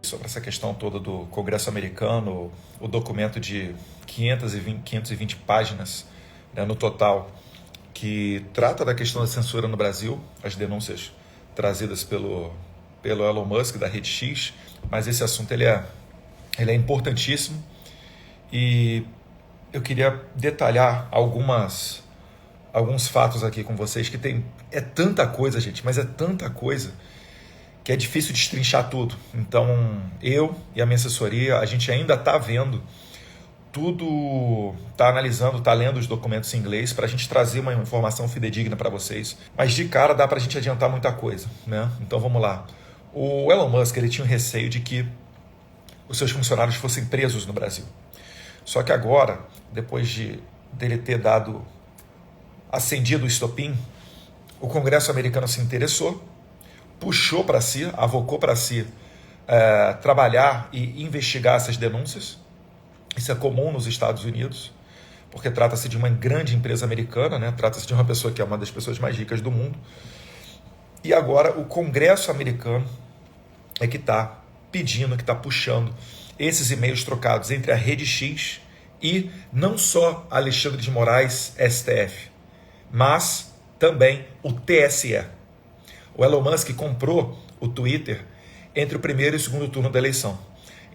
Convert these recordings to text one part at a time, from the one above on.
sobre essa questão toda do Congresso americano, o documento de 520 páginas, né, no total, que trata da questão da censura no Brasil, as denúncias trazidas pelo Elon Musk, da Rede X, mas esse assunto ele é importantíssimo e eu queria detalhar alguns fatos aqui com vocês, que é tanta coisa, gente, mas é tanta coisa que é difícil destrinchar tudo. Então, eu e a minha assessoria, a gente ainda está vendo tudo, está analisando, está lendo os documentos em inglês para a gente trazer uma informação fidedigna para vocês. Mas de cara dá para a gente adiantar muita coisa, né? Então vamos lá. O Elon Musk, ele tinha um receio de que os seus funcionários fossem presos no Brasil. Só que agora, depois dele ter acendido o estopim, o Congresso americano se interessou, puxou para si, avocou para si trabalhar e investigar essas denúncias. Isso é comum nos Estados Unidos, porque trata-se de uma grande empresa americana, né? Trata-se de uma pessoa que é uma das pessoas mais ricas do mundo. E agora o Congresso americano é que está pedindo, que está puxando esses e-mails trocados entre a Rede X e não só Alexandre de Moraes, STF, mas também o TSE. O Elon Musk comprou o Twitter entre o primeiro e o segundo turno da eleição.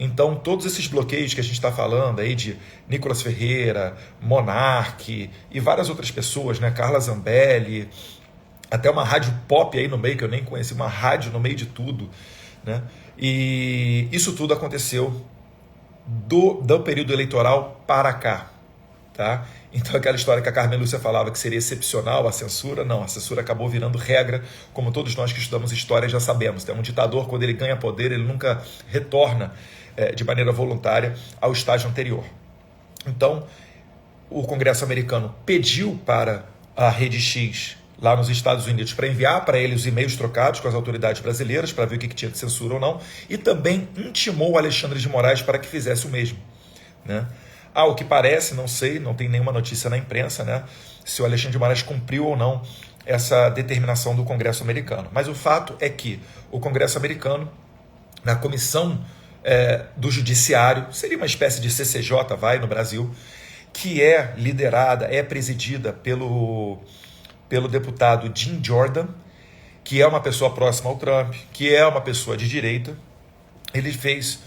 Então, todos esses bloqueios que a gente está falando aí de Nicolas Ferreira, Monark e várias outras pessoas, né? Carla Zambelli, até uma rádio pop aí no meio, que eu nem conheci, uma rádio no meio de tudo, né? E isso tudo aconteceu do período eleitoral para cá, tá? Então aquela história que a Carmen Lúcia falava que seria excepcional a censura, não, a censura acabou virando regra, como todos nós que estudamos história já sabemos. Tem um ditador, quando ele ganha poder, ele nunca retorna de maneira voluntária ao estágio anterior. Então, o Congresso americano pediu para a Rede X, lá nos Estados Unidos, para enviar para ele os e-mails trocados com as autoridades brasileiras, para ver o que tinha de censura ou não, e também intimou o Alexandre de Moraes para que fizesse o mesmo, né? O que parece, não sei, não tem nenhuma notícia na imprensa, né, se o Alexandre de Moraes cumpriu ou não essa determinação do Congresso americano. Mas o fato é que o Congresso americano, na comissão do Judiciário, seria uma espécie de CCJ, no Brasil, que é liderada, é presidida pelo deputado Jim Jordan, que é uma pessoa próxima ao Trump, que é uma pessoa de direita. Ele fez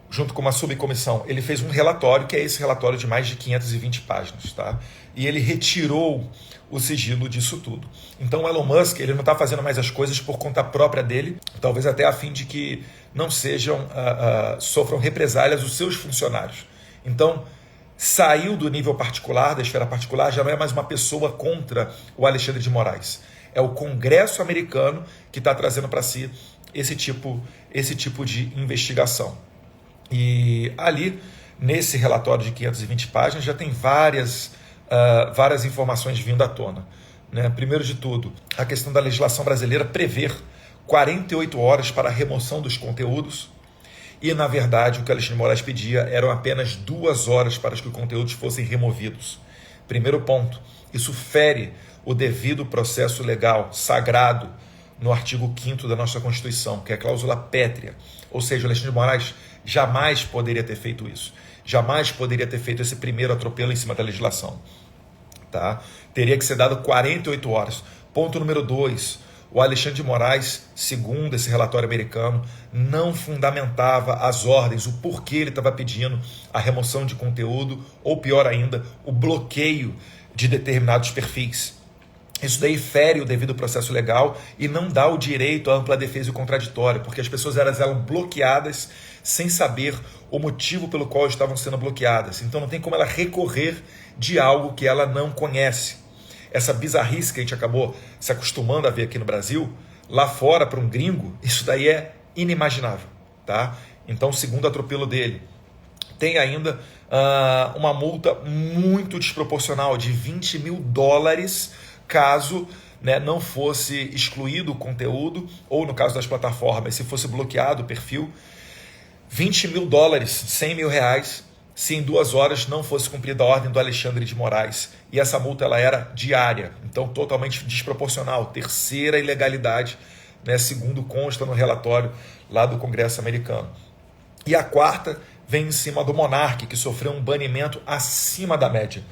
junto com uma subcomissão, ele fez um relatório, que é esse relatório de mais de 520 páginas, tá? E ele retirou o sigilo disso tudo. Então o Elon Musk, ele não está fazendo mais as coisas por conta própria dele, talvez até a fim de que não sofram represálias os seus funcionários. Então, saiu do nível particular, da esfera particular, já não é mais uma pessoa contra o Alexandre de Moraes. É o Congresso americano que está trazendo para si esse tipo de investigação. E ali, nesse relatório de 520 páginas, já tem várias informações vindo à tona, né? Primeiro de tudo, a questão da legislação brasileira prever 48 horas para a remoção dos conteúdos e, na verdade, o que o Alexandre de Moraes pedia eram apenas 2 horas para que os conteúdos fossem removidos. Primeiro ponto, isso fere o devido processo legal sagrado no artigo 5º da nossa Constituição, que é a cláusula pétrea. Ou seja, o Alexandre de Moraes jamais poderia ter feito isso. Jamais poderia ter feito esse primeiro atropelo em cima da legislação, tá? Teria que ser dado 48 horas. Ponto número 2. O Alexandre de Moraes, segundo esse relatório americano, não fundamentava as ordens, o porquê ele estava pedindo a remoção de conteúdo, ou pior ainda, o bloqueio de determinados perfis. Isso daí fere o devido processo legal e não dá o direito à ampla defesa e contraditório, porque as pessoas eram bloqueadas sem saber o motivo pelo qual estavam sendo bloqueadas. Então não tem como ela recorrer de algo que ela não conhece. Essa bizarrice que a gente acabou se acostumando a ver aqui no Brasil, lá fora, para um gringo, isso daí é inimaginável, tá? Então, segundo o atropelo dele, tem ainda uma multa muito desproporcional de $20 mil, caso, né, não fosse excluído o conteúdo, ou no caso das plataformas, se fosse bloqueado o perfil. $20 mil, R$100 mil, se em 2 horas não fosse cumprida a ordem do Alexandre de Moraes. E essa multa ela era diária, então totalmente desproporcional, terceira ilegalidade né, segundo consta no relatório lá do Congresso americano. E a quarta vem em cima do Monark, que sofreu um banimento acima da média,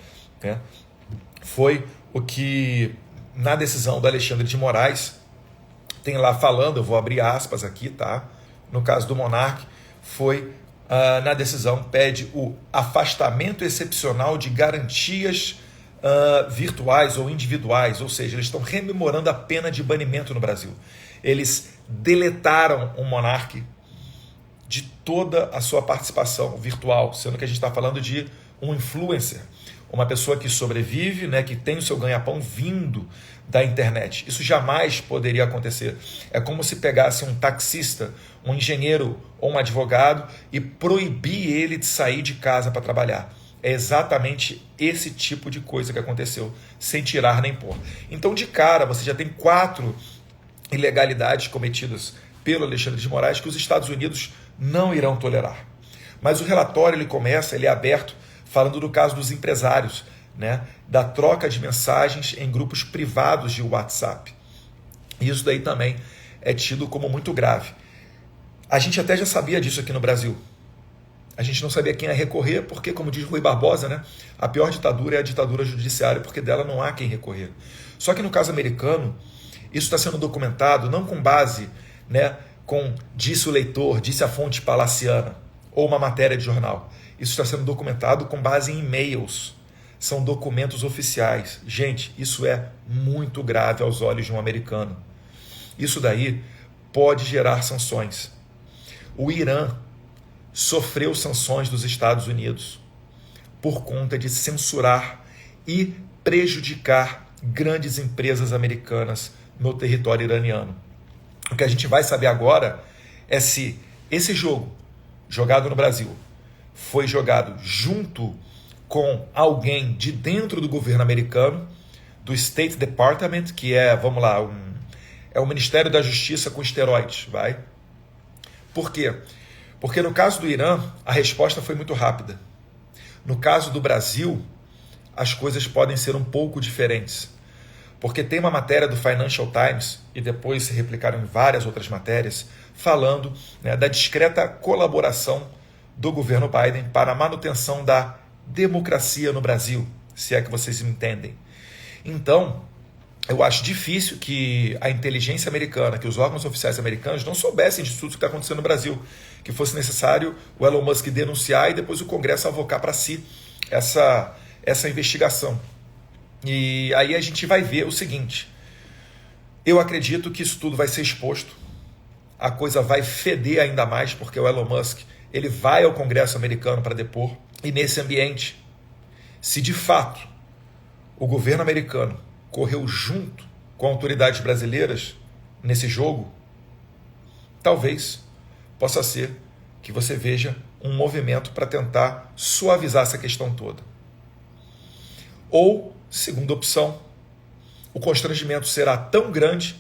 né? Foi o que, na decisão do Alexandre de Moraes, tem lá falando, eu vou abrir aspas aqui, tá? No caso do Monark, foi, na decisão, pede o afastamento excepcional de garantias virtuais ou individuais, ou seja, eles estão rememorando a pena de banimento no Brasil. Eles deletaram o Monark de toda a sua participação virtual, sendo que a gente está falando de um influencer, uma pessoa que sobrevive, né, que tem o seu ganha-pão vindo da internet. Isso jamais poderia acontecer. É como se pegasse um taxista, um engenheiro ou um advogado e proibir ele de sair de casa para trabalhar. É exatamente esse tipo de coisa que aconteceu, sem tirar nem pôr. Então, de cara, você já tem 4 ilegalidades cometidas pelo Alexandre de Moraes que os Estados Unidos não irão tolerar. Mas o relatório ele é aberto falando do caso dos empresários, né, da troca de mensagens em grupos privados de WhatsApp. Isso daí também é tido como muito grave. A gente até já sabia disso aqui no Brasil. A gente não sabia quem ia recorrer, porque, como diz Rui Barbosa, né, a pior ditadura é a ditadura judiciária, porque dela não há quem recorrer. Só que no caso americano, isso está sendo documentado não com base, né, com disse o leitor, disse a fonte palaciana, ou uma matéria de jornal. Isso está sendo documentado com base em e-mails. São documentos oficiais. Gente, isso é muito grave aos olhos de um americano. Isso daí pode gerar sanções. O Irã sofreu sanções dos Estados Unidos por conta de censurar e prejudicar grandes empresas americanas no território iraniano. O que a gente vai saber agora é se esse jogo, jogado no Brasil, foi jogado junto com alguém de dentro do governo americano, do State Department, que é, vamos lá, é o Ministério da Justiça com esteroides, vai? Por quê? Porque no caso do Irã, a resposta foi muito rápida. No caso do Brasil, as coisas podem ser um pouco diferentes. Porque tem uma matéria do Financial Times, e depois se replicaram em várias outras matérias, falando, né, da discreta colaboração do governo Biden para a manutenção da democracia no Brasil, se é que vocês me entendem. Então, eu acho difícil que a inteligência americana, que os órgãos oficiais americanos não soubessem de tudo que está acontecendo no Brasil, que fosse necessário o Elon Musk denunciar e depois o Congresso avocar para si essa investigação. E aí a gente vai ver o seguinte: eu acredito que isso tudo vai ser exposto, a coisa vai feder ainda mais, porque o Elon Musk ele vai ao Congresso americano para depor, e nesse ambiente, se de fato o governo americano correu junto com autoridades brasileiras nesse jogo, talvez possa ser que você veja um movimento para tentar suavizar essa questão toda. Ou, segunda opção, o constrangimento será tão grande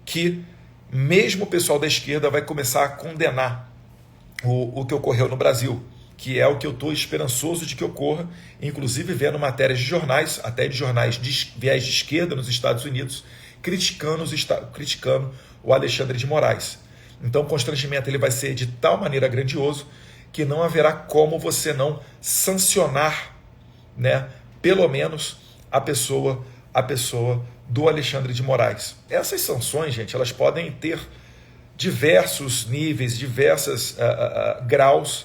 que mesmo o pessoal da esquerda vai começar a condenar o que ocorreu no Brasil, que é o que eu estou esperançoso de que ocorra, inclusive vendo matérias de jornais, até de jornais de viés de esquerda nos Estados Unidos, criticando o Alexandre de Moraes. Então o constrangimento ele vai ser de tal maneira grandioso que não haverá como você não sancionar, né, pelo menos a pessoa do Alexandre de Moraes. Essas sanções, gente, elas podem ter diversos níveis, diversos graus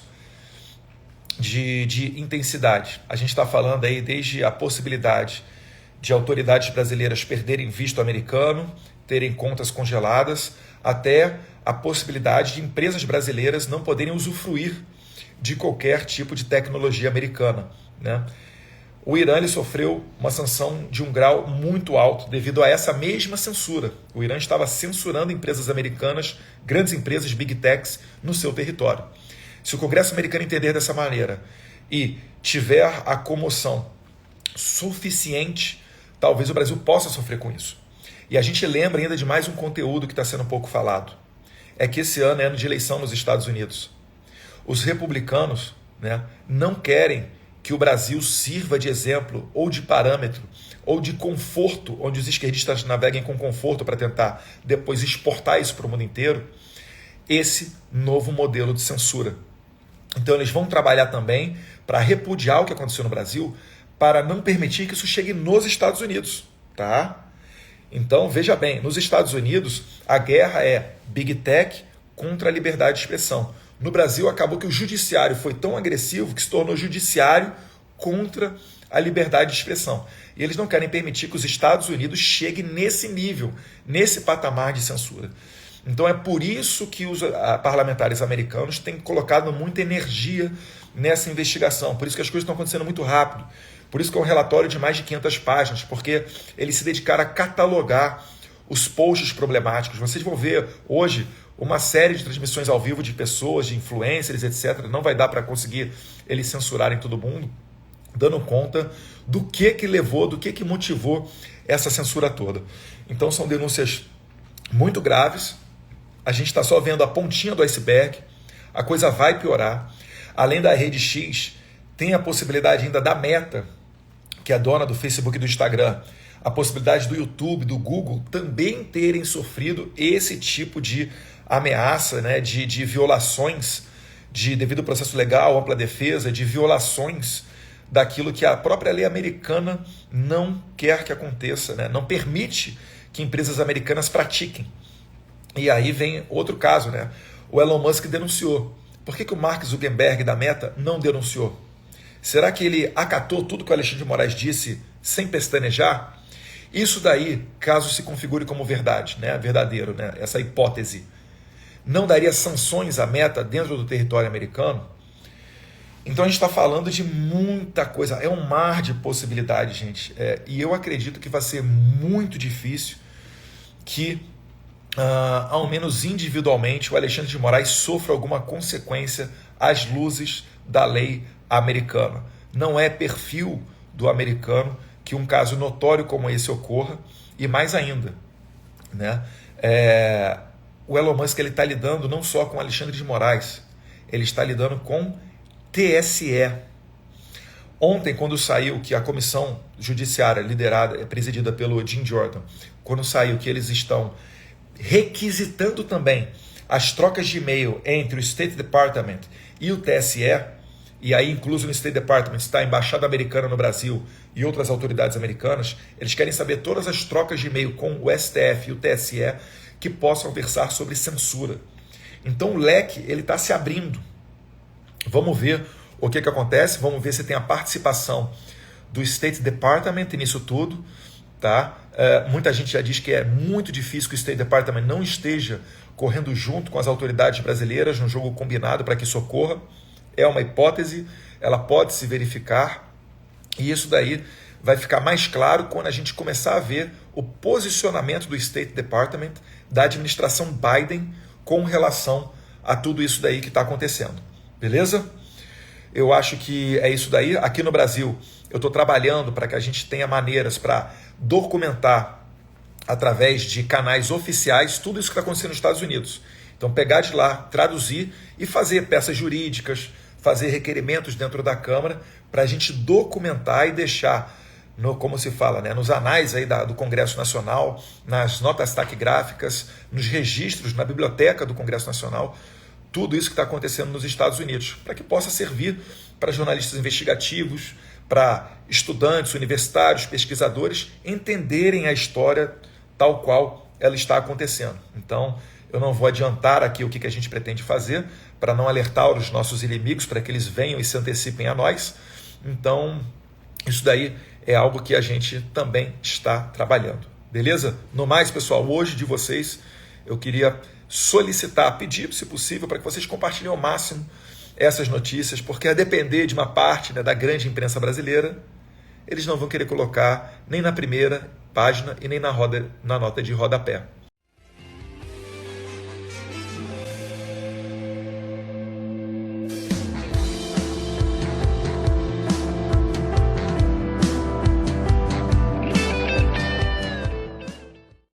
de intensidade. A gente está falando aí desde a possibilidade de autoridades brasileiras perderem visto americano, terem contas congeladas, até a possibilidade de empresas brasileiras não poderem usufruir de qualquer tipo de tecnologia americana, né? O Irã ele sofreu uma sanção de um grau muito alto devido a essa mesma censura. O Irã estava censurando empresas americanas, grandes empresas, big techs, no seu território. Se o Congresso americano entender dessa maneira e tiver a comoção suficiente, talvez o Brasil possa sofrer com isso. E a gente lembra ainda de mais um conteúdo que está sendo pouco falado. É que esse ano é ano de eleição nos Estados Unidos. Os republicanos, né, não querem que o Brasil sirva de exemplo ou de parâmetro ou de conforto, onde os esquerdistas naveguem com conforto para tentar depois exportar isso para o mundo inteiro, esse novo modelo de censura. Então eles vão trabalhar também para repudiar o que aconteceu no Brasil, para não permitir que isso chegue nos Estados Unidos, tá? Então, veja bem, nos Estados Unidos, a guerra é Big Tech contra a liberdade de expressão. No Brasil, acabou que o judiciário foi tão agressivo que se tornou judiciário contra a liberdade de expressão. E eles não querem permitir que os Estados Unidos cheguem nesse nível, nesse patamar de censura. Então é por isso que os parlamentares americanos têm colocado muita energia nessa investigação, por isso que as coisas estão acontecendo muito rápido, por isso que é um relatório de mais de 500 páginas, porque eles se dedicaram a catalogar os posts problemáticos. Vocês vão ver hoje uma série de transmissões ao vivo de pessoas, de influencers, etc. Não vai dar para conseguir eles censurarem todo mundo, dando conta do que levou, do que motivou essa censura toda. Então são denúncias muito graves. A gente está só vendo a pontinha do iceberg, a coisa vai piorar. Além da Rede X, tem a possibilidade ainda da Meta, que é a dona do Facebook e do Instagram, a possibilidade do YouTube, do Google, também terem sofrido esse tipo de ameaça, né, de violações, devido ao processo legal, ampla defesa, de violações daquilo que a própria lei americana não quer que aconteça, né, não permite que empresas americanas pratiquem. E aí vem outro caso, né? O Elon Musk denunciou. Por que o Mark Zuckerberg da Meta não denunciou? Será que ele acatou tudo que o Alexandre de Moraes disse sem pestanejar? Isso daí, caso se configure como verdade, né? Verdadeiro, né? Essa hipótese, não daria sanções à Meta dentro do território americano? Então a gente está falando de muita coisa, é um mar de possibilidades, gente. E eu acredito que vai ser muito difícil que ao menos individualmente, o Alexandre de Moraes sofra alguma consequência às luzes da lei americana. Não é perfil do americano que um caso notório como esse ocorra, e mais ainda, né? O Elon Musk está lidando não só com Alexandre de Moraes, ele está lidando com TSE. Ontem, quando saiu que a comissão judiciária presidida pelo Jim Jordan, quando saiu que eles estão requisitando também as trocas de e-mail entre o State Department e o TSE, e aí incluso no State Department está a Embaixada Americana no Brasil e outras autoridades americanas, eles querem saber todas as trocas de e-mail com o STF e o TSE que possam versar sobre censura. Então o leque está se abrindo. Vamos ver o que acontece, vamos ver se tem a participação do State Department nisso tudo, tá? Muita gente já diz que é muito difícil que o State Department não esteja correndo junto com as autoridades brasileiras no jogo combinado para que isso ocorra. É uma hipótese, ela pode se verificar, e isso daí vai ficar mais claro quando a gente começar a ver o posicionamento do State Department, da administração Biden, com relação a tudo isso daí que está acontecendo. Beleza? Eu acho que é isso daí. Aqui no Brasil, eu estou trabalhando para que a gente tenha maneiras para documentar através de canais oficiais tudo isso que está acontecendo nos Estados Unidos. Então pegar de lá, traduzir e fazer peças jurídicas, fazer requerimentos dentro da Câmara para a gente documentar e deixar, como se fala, né, nos anais aí do Congresso Nacional, nas notas taquigráficas, nos registros, na biblioteca do Congresso Nacional, tudo isso que está acontecendo nos Estados Unidos, para que possa servir para jornalistas investigativos, para estudantes, universitários, pesquisadores entenderem a história tal qual ela está acontecendo. Então, eu não vou adiantar aqui o que a gente pretende fazer para não alertar os nossos inimigos, para que eles venham e se antecipem a nós. Então, isso daí é algo que a gente também está trabalhando. Beleza? No mais, pessoal, hoje de vocês, eu queria solicitar, pedir, se possível, para que vocês compartilhem ao máximo essas notícias, porque a depender de uma parte, né, da grande imprensa brasileira, eles não vão querer colocar nem na primeira página e nem na nota de rodapé.